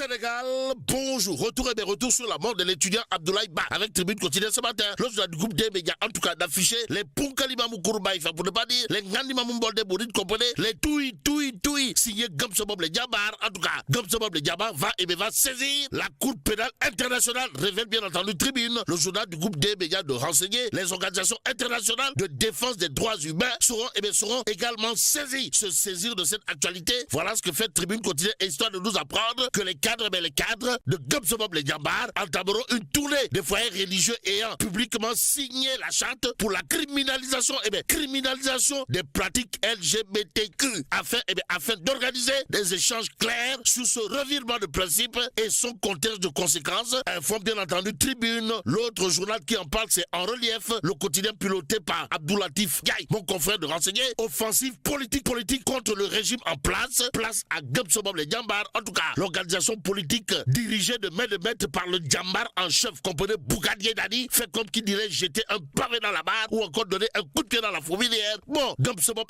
Sénégal, bonjour. Retour sur la mort de l'étudiant Abdoulaye Ba avec Tribune Quotidienne ce matin. Lorsque du groupe des médias, en tout cas, d'afficher les Punkalimamou Kouroubaïfa, pour ne pas dire les Ngandimamou Bolde Bouride, comprenez, les Toui, signé Gamsobob le Djabar. En tout cas, Gamsobob le Djabar va saisir la Cour pénale internationale. Révèle bien entendu Tribune, le journal du groupe des médias de renseigner. Les organisations internationales de défense des droits humains seront également saisies. Se saisir de cette actualité, voilà ce que fait Tribune Quotidienne, histoire de nous apprendre que les cadres de Gamsobob le Djabar entameront une tournée des foyers religieux ayant publiquement signé la charte pour la criminalisation des pratiques LGBTQ afin d'organiser des échanges clairs sur ce revirement de principe et son contexte de conséquences. Informe bien entendu Tribune. L'autre journal qui en parle, c'est En Relief, le quotidien piloté par Abdoulatif Gaye, mon confrère de renseigner. Offensive politique contre le régime en place à Gamsobob le Djabar. En tout cas, l'organisation politique dirigée de maître par le Djambar en chef, comprenez, Bougadier Dani, fait comme qui dirait jeter un pavé dans la barre ou encore donner un coup de pied dans la fourmilière. Bon, Gamsobob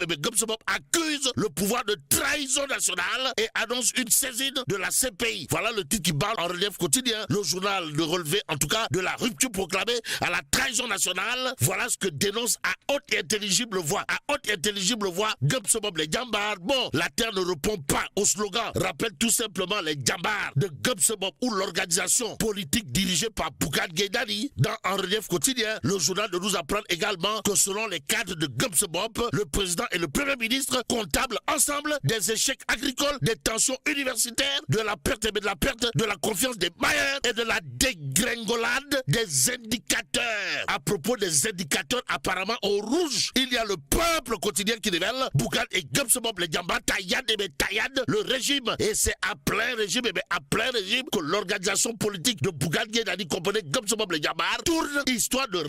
accuse le pouvoir de trahison nationale et annonce une saisine de la CPI. Voilà le titre qui parle En Relief quotidien. Le journal de relevé, en tout cas, de la rupture proclamée à la trahison nationale. Voilà ce que dénonce à haute et intelligible voix. Gamsobob les Djambar. Bon, la terre ne répond pas au slogan. Rappelle tout simplement les Djambar de Gamsobob ou l'organisation politique dirigée par Bougadier Dani. Dans En Relief quotidien, le journal de nous apprendre également que selon les cadres de Gamsobob, le président et le premier ministre comptables ensemble des échecs agricoles, des tensions universitaires, de la perte de la confiance des bailleurs et de la dégringolade des indicateurs. À propos des indicateurs apparemment au rouge, il y a le peuple quotidien qui révèle Bougad et Gamsobob les Djambar taillade le régime. Et c'est à plein régime que l'organisation politique de Bougadier Dani, comprenez, Gamsobob le Djabar, tourne histoire de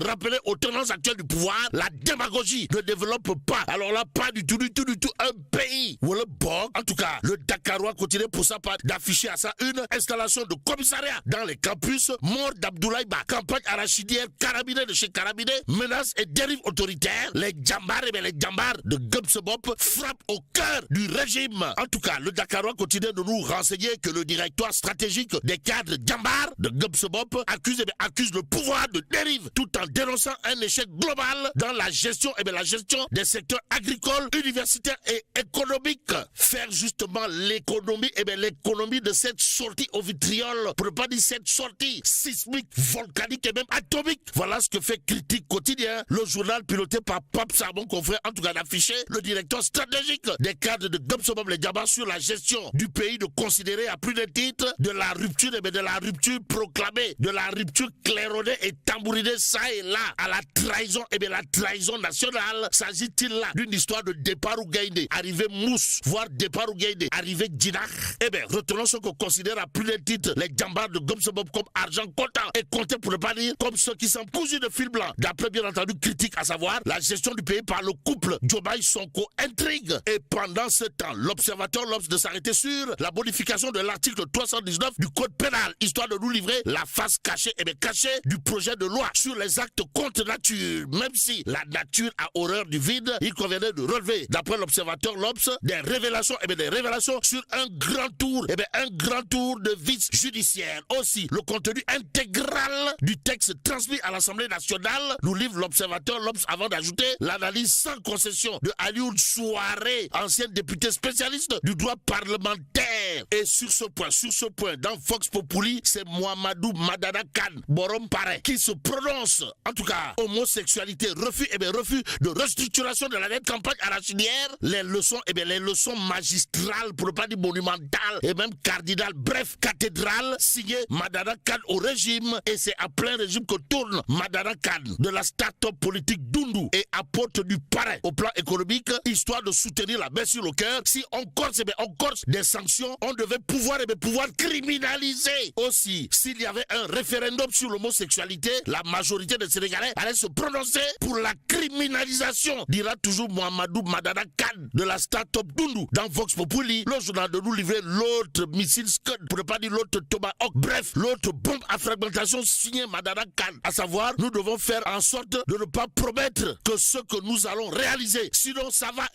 rappeler aux tendances actuelles du pouvoir. La démagogie ne développe pas, alors là, pas du tout un pays où le bord. En tout cas, le Dakarois continue pour sa part d'afficher à ça une installation de commissariat dans les campus. Mort d'Abdoulaye Ba, campagne arachidière, carabinée de chez carabinée, menaces et dérives autoritaires. Les Djambar de Gamsobob frappent au cœur du régime. En tout cas, le Dakarois continue de nous renseigner que le directoire stratégique des cadres Djambar de Gamsobob accuse le pouvoir de dérive tout en dénonçant un échec global dans la gestion des secteurs agricoles, universitaires et économiques. Faire justement l'économie de cette sortie au vitriol, pour ne pas dire cette sortie sismique, volcanique et même atomique. Voilà ce que fait Critique Quotidien, le journal piloté par Pape Sabon, confrère en tout cas d'afficher le directeur stratégique des cadres de Gamsobob les Djabar sur la gestion du pays, de considérer à plus d'un titre de la rupture proclamée, de la rupture claironnée et tambourinée ça et là à la trahison la trahison nationale. S'agit-il là d'une histoire de départ ou gaïdé, arrivée mousse, voire départ ou gaïdé, arrivée djinach? Retenons ce qu'on considère à plus d'un titre les Djambar de Gamsobob comme argent comptant et compté, pour ne pas dire comme ceux qui sont cousus de fil blanc. D'après bien entendu Critique, à savoir la gestion du pays par le couple Diomaye Sonko intrigue. Et pendant ce temps, l'observateur l'obs de s'arrêter sur la modification de l'article 319 du code pénal, histoire de nous livrer la face cachée du projet de loi sur les actes contre nature. Même si la nature a horreur du vide, il conviendrait de relever, d'après l'observateur l'obs, des révélations sur un grand tour de vice judiciaire. Aussi, le contenu intégral du texte transmis à l'Assemblée nationale nous livre l'observateur l'obs avant d'ajouter l'analyse sans concession de Alioune Souaré, ancien député spécialiste du droit parlementaire. Et sur ce point, dans Vox Populi, c'est Mohamedou Madana Kane Borom Pare qui se prononce. En tout cas, homosexualité, refus de restructuration de la nette campagne arachidière, les leçons magistrales, pour ne pas dire monumentales, et même cardinales, bref, cathédrale, signé Madana Kane au régime. Et c'est à plein régime que tourne Madana Kane de la start-up politique Dundu et apporte du pareil au plan économique, histoire de soutenir la baisse sur le cœur. Si on corse des sanctions, on devait pouvoir criminaliser. Aussi, s'il y avait un référendum sur l'homosexualité, la majorité des Sénégalais allait se prononcer pour la criminalisation, dira toujours Mohamedou Madana Kane de la start-up Dundu. Dans Vox Populi, le journal de nous livrer l'autre missile Scud, pour ne pas dire l'autre Tomahawk, bref, l'autre bombe à fragmentation signée Madana Kane. À savoir, nous devons faire en sorte de ne pas promettre que ce que nous allons réaliser. Sinon, ça va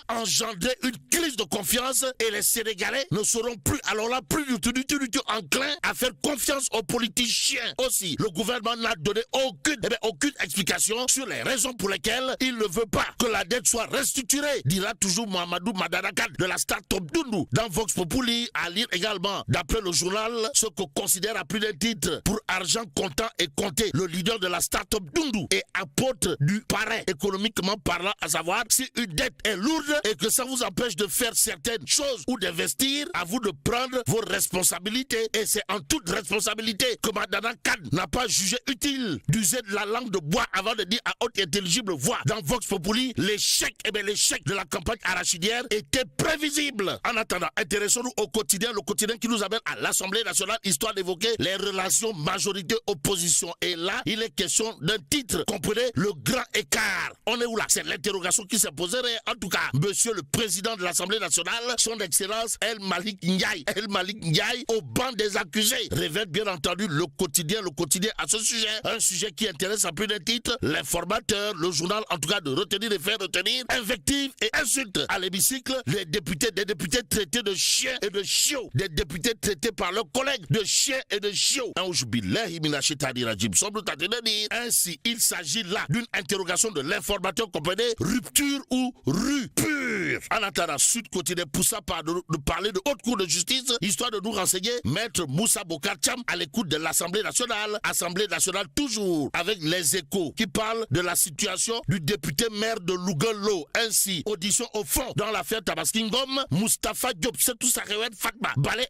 engendrer une crise de confiance et les Sénégalais ne seront plus, alors là, plus du tout enclins à faire confiance aux politiciens. Aussi, le gouvernement n'a donné aucune explication sur les raisons pour lesquelles il ne veut pas que la dette soit restructurée, dira toujours Mohamedou Madanakan de la start-up Dundu. Dans Vox Populi, à lire également, d'après le journal, ce que considère à plus d'un titre pour argent comptant et compté, le leader de la start-up Dundu et apôtre du pareil économiquement parlant, à savoir si une dette est lourde et que ça vous empêche de faire certaines choses ou d'investir, à vous de prendre vos responsabilités. Et c'est en toute responsabilité que Madana Khan n'a pas jugé utile d'user de la langue de bois avant de dire à haute et intelligible voix dans Vox Populi l'échec de la campagne arachidière était prévisible. En attendant, intéressons-nous au quotidien, le quotidien qui nous amène à l'Assemblée nationale, histoire d'évoquer les relations majorité-opposition. Et là, il est question d'un titre, comprenez, le grand écart. On est où là? C'est l'interrogation qui s'est posée. En tout cas, monsieur le président de l'Assemblée nationale, son excellence El Malik Ndiaye, au banc des accusés, révèle bien entendu le quotidien à ce sujet. Un sujet qui intéresse à plus d'un titre, l'informateur, le journal, en tout cas de retenir et faire retenir, invectives et insultes à l'hémicycle, des députés traités de chiens et de chiots, des députés traités par leurs collègues de chiens et de chiots. Ainsi, il s'agit là d'une interrogation de l'informateur, comprenez, rupture ou rupture. En attendant, Sud Quotidien poussa par de parler de haute cour de justice, histoire de nous renseigner, maître Moussa Bokar Cham à l'écoute de l'Assemblée nationale toujours, avec les Échos qui parlent de la situation du député maire de Louga-Lo. Ainsi, audition au fond dans l'affaire Tabaskingom, Moustapha Diop, c'est tout ça, Fatma, balai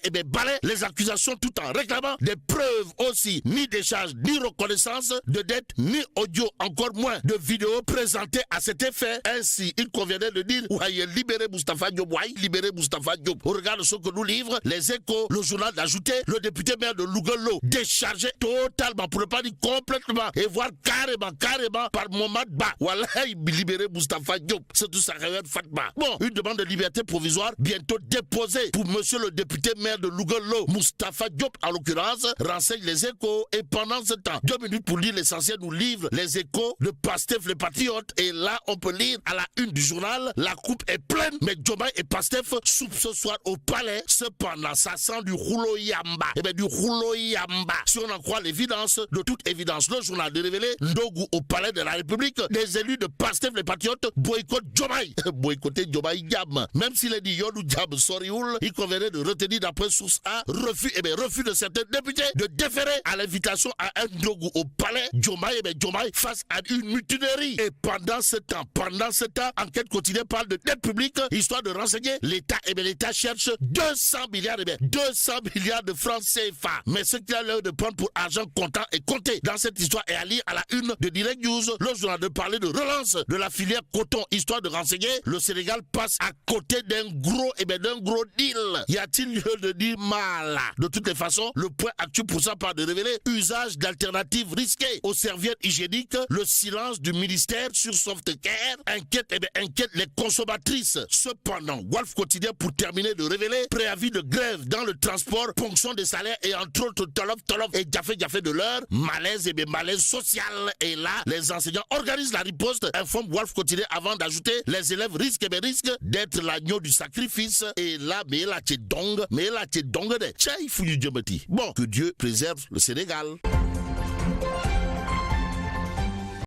les accusations tout en réclamant des preuves aussi, ni décharge, ni reconnaissance de dette, ni audio, encore moins de vidéos présentées à cet effet. Ainsi, il conviendrait de dire, libérez Moustapha Diop, Au regard de ce que nous livrent les Échos, le journal d'ajouter, le député maire de Louga-Lo, déchargé totalement, pour ne pas dire complètement, et voire carrément, par Mohamed Ba. Voilà, libérez Moustapha Diop, c'est tout ça, Fatma. Bon, une demande de liberté provisoire bientôt déposée pour monsieur le député maire de Louga-Lo, Moustapha Diop, en l'occurrence, renseigne les Échos. Et pendant ce temps, 2 minutes pour lire l'essentiel, nous livre les Échos de Pastef les Patriotes. Et là, on peut lire à la une du journal, la coupe est pleine, mais Diomaye et Pastef soupent ce soir au palais. Cependant, ça sent du rouleau yamba. Eh bien, du rouleau yamba. Si on en croit l'évidence, de toute évidence, le journal de révéler Ndogu au palais de la République, des élus de Pastef les Patriotes boycottent Diomaye. Boycotter Diomaye Diam. Même s'il est dit Yodou Diam Sorioul, il conviendrait de retenir d'après source A, refus de certains députés de déférer à l'invitation à un Ndogu au palais. Diomaye face à une mutinerie. Et pendant ce temps, Enquête quotidienne parle de dette publique, histoire de renseigner l'État. L'État cherche 200 milliards de francs CFA. Mais ce qu'il a l'air de prendre pour argent comptant et compté dans cette histoire est à lire à la une de Direct News. Le journal de parler de relance de la filière coton, histoire de renseigner le Sénégal passe à côté d'un gros deal. Y a-t-il lieu de dire mal? De toutes les façons, le point actuel pour ça part de révéler usage d'alternatives risquées aux serviettes hygiéniques, le silence du ministère sur Softcare inquiète les consommatrices. Cependant, Wolf Quotidien pour terminer de révéler préavis de grève dans le transport, ponction des salaires et entre autres tolof et jafé de l'heure, malaise social. Et là, les enseignants organisent la riposte, informe Wolf Quotidien avant d'ajouter les élèves risquent d'être l'agneau du sacrifice. Et là, mais là, t'es dong de. Bon, que Dieu préserve le Sénégal.